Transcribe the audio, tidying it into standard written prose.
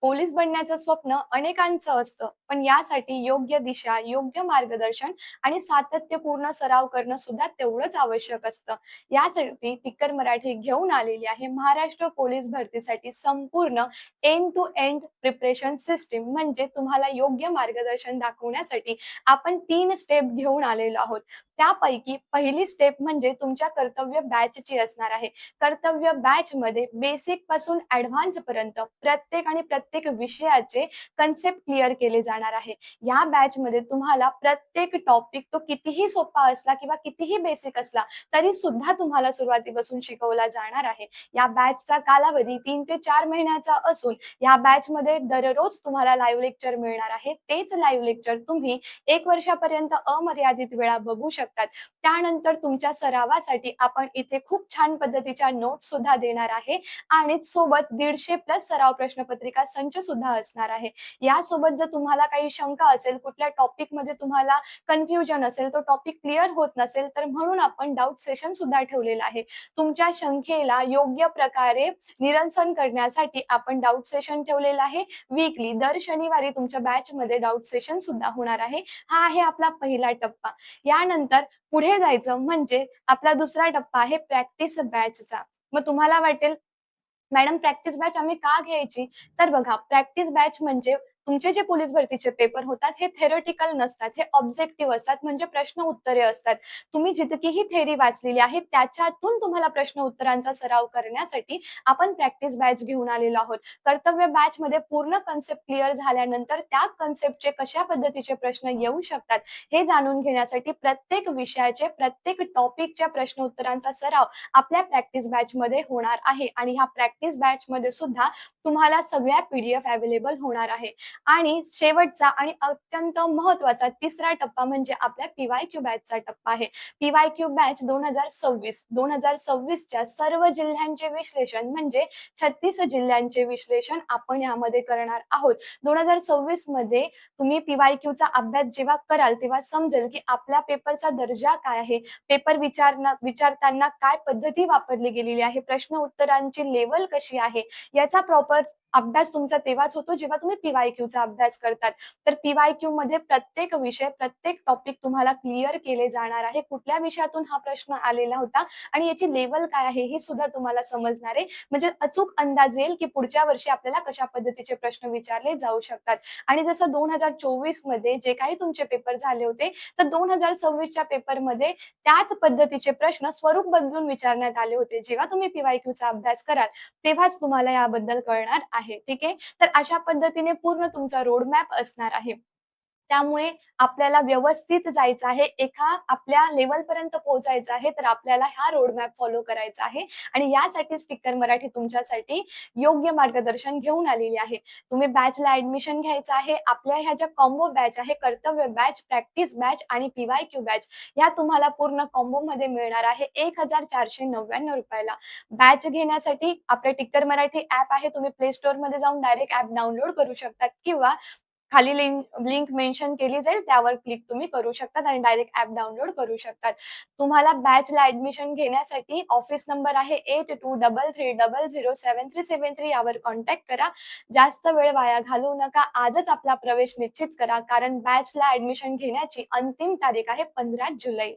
Police बनण्याचं स्वप्न अनेकांचं असतं, पण यासाठी योग्य दिशा, योग्य मार्गदर्शन आणि सातत्यपूर्ण सराव करणं सुद्धा तेवढंच आवश्यक असतं. यासाठी टिक्कर मराठी घेऊन आलेली आहे महाराष्ट्र पोलीस भरतीसाठी संपूर्ण end to end preparation system. म्हणजे तुम्हाला योग्य मार्गदर्शन दाखवण्यासाठी आपण 3 स्टेप घेऊन आलेलो आहोत. त्यापैकी पहिली स्टेप म्हणजे तुमच्या कर्तव्य बॅचची असणार आहे. कर्तव्य बॅचमध्ये बेसिक पासून ॲडव्हान्स पर्यंत प्रत्येक विषयाचे कन्सेप्ट क्लिअर केले जाणार आहे. या बॅचमध्ये तुम्हाला प्रत्येक टॉपिक तो कितीही सोपा असला किंवा कितीही बेसिक असला तरी सुद्धा तुम्हाला सुरुवातीपासून शिकवला जाणार आहे. या बॅचचा कालावधी 3 ते 4 महिन्याचा असून या बॅचमध्ये दररोज तुम्हाला लाईव्ह लेक्चर मिळणार आहे. तेच लाईव्ह लेक्चर तुम्ही 1 वर्षापर्यंत अमर्यादित वेळा बघू शकतात. त्यानंतर तुमच्या सरावासाठी आपण इथे खूप छान पद्धतीच्या नोट्स सुद्धा देणार आहे आणि सोबत 150 प्लस सराव प्रश्नपत्रिका संच सुद्धा असणार आहे. यासोबत जर तुम्हाला काही शंका असेल, कुठल्या टॉपिकमध्ये तुम्हाला कन्फ्युजन असेल, तो टॉपिक क्लिअर होत नसेल, तर म्हणून आपण डाऊट सेशन सुद्धा ठेवलेलं आहे. तुमच्या शंकेला योग्य प्रकारे निरसन करण्यासाठी आपण डाऊट सेशन ठेवलेलं आहे. वीकली दर शनिवारी तुमच्या बॅचमध्ये डाऊट सेशन सुद्धा होणार आहे. हा आहे आपला पहिला टप्पा. यानंतर पुढे जायचं म्हणजे आपला दुसरा टप्पा आहे प्रॅक्टिस बॅचचा. मग तुम्हाला वाटेल, मॅडम प्रॅक्टिस बॅच आम्ही का घ्यायची? तर बघा, प्रॅक्टिस बॅच म्हणजे तुमचे जे पोलीस भरतीचे पेपर होतात हे थेरॉटिकल नसतात, हे ऑब्जेक्टिव्ह असतात, म्हणजे प्रश्न उत्तरे असतात. तुम्ही जितकीही थेरी वाचलेली आहे त्याच्यातून तुम्हाला प्रश्न उत्तरांचा सराव करण्यासाठी आपण प्रॅक्टिस बॅच घेऊन आलेलो आहोत. कर्तव्य बॅच मध्ये पूर्ण कन्सेप्ट क्लिअर झाल्यानंतर त्या कन्सेप्टचे कशा पद्धतीचे प्रश्न येऊ शकतात हे जाणून घेण्यासाठी प्रत्येक विषयाचे प्रत्येक टॉपिकच्या प्रश्न उत्तरांचा सराव आपल्या प्रॅक्टिस बॅच मध्ये होणार आहे आणि ह्या प्रॅक्टिस बॅच मध्ये सुद्धा तुम्हाला सगळ्या पीडीएफ अवेलेबल होणार आहे. आणि शेवटचा आणि अत्यंत महत्त्वाचा तिसरा टप्पा म्हणजे आपल्या पीवायक्यू बॅचचा टप्पा आहे. पीवायक्यू बॅच 2026 च्या सर्व जिल्ह्यांचे विश्लेषण म्हणजे 36 जिल्ह्यांचे विश्लेषण आपण यामध्ये करणार आहोत. 2026 मध्ये तुम्ही पीवायक्यूचा अभ्यास जेव्हा कराल तेव्हा समजेल की आपल्या पेपरचा दर्जा काय आहे, पेपर विचारताना काय पद्धती वापरली गेलेली आहे, प्रश्न उत्तरांची लेवल कशी आहे, याचा प्रॉपर अभ्यास तुमचा तेव्हाच होतो जेव्हा तुम्ही पीवायक्यूचा अभ्यास करतात. तर पीवायक्यू मध्ये प्रत्येक विषय, प्रत्येक टॉपिक तुम्हाला क्लिअर केले जाणार आहे. कुठल्या विषयातून हा प्रश्न आलेला होता आणि याची लेवल काय आहे हे सुद्धा तुम्हाला समजणार आहे. म्हणजे अचूक अंदाज येईल की पुढच्या वर्षी आपल्याला कशा पद्धतीचे प्रश्न विचारले जाऊ शकतात. आणि जसं 2024 मध्ये जे काही तुमचे पेपर झाले होते, तर 2026 च्या पेपरमध्ये त्याच पद्धतीचे प्रश्न स्वरूप बदलून विचारण्यात आले होते. जेव्हा तुम्ही पीवायक्यूचा अभ्यास कराल तेव्हाच तुम्हाला याबद्दल कळणार आहे. ठीक आहे. तर अशा पद्धतीने पूर्ण तुमचा रोड मॅप असणार आहे. त्यामुळे आपल्याला व्यवस्थित जायचं आहे. एका आपल्या लेव्हलपर्यंत पोहोचायचं आहे, तर आपल्याला हा रोड मॅप फॉलो करायचा आहे आणि यासाठी स्टिकर मराठी तुमच्यासाठी योग्य मार्गदर्शन घेऊन आलेली आहे. तुम्ही बॅचला ॲडमिशन घ्यायचं आहे. आपल्या ह्या ज्या कॉम्बो बॅच आहे, कर्तव्य बॅच, प्रॅक्टिस बॅच आणि पीवायक्यू बॅच, या तुम्हाला पूर्ण कॉम्बोमध्ये मिळणार आहे 1499 रुपयाला. बॅच घेण्यासाठी आपले टिक्कर मराठी ॲप आहे. तुम्ही प्ले स्टोअरमध्ये जाऊन डायरेक्ट ॲप डाउनलोड करू शकतात किंवा खाली लिंक मेन्शन केली जाईल त्यावर क्लिक तुम्ही करू शकतात आणि डायरेक्ट ॲप डाउनलोड करू शकतात. तुम्हाला बॅचला ॲडमिशन घेण्यासाठी ऑफिस नंबर आहे 8233007373 यावर कॉन्टॅक्ट करा. जास्त वेळ वाया घालवू नका. आजच आपला प्रवेश निश्चित करा, कारण बॅचला ॲडमिशन घेण्याची अंतिम तारीख आहे 15 जुलै.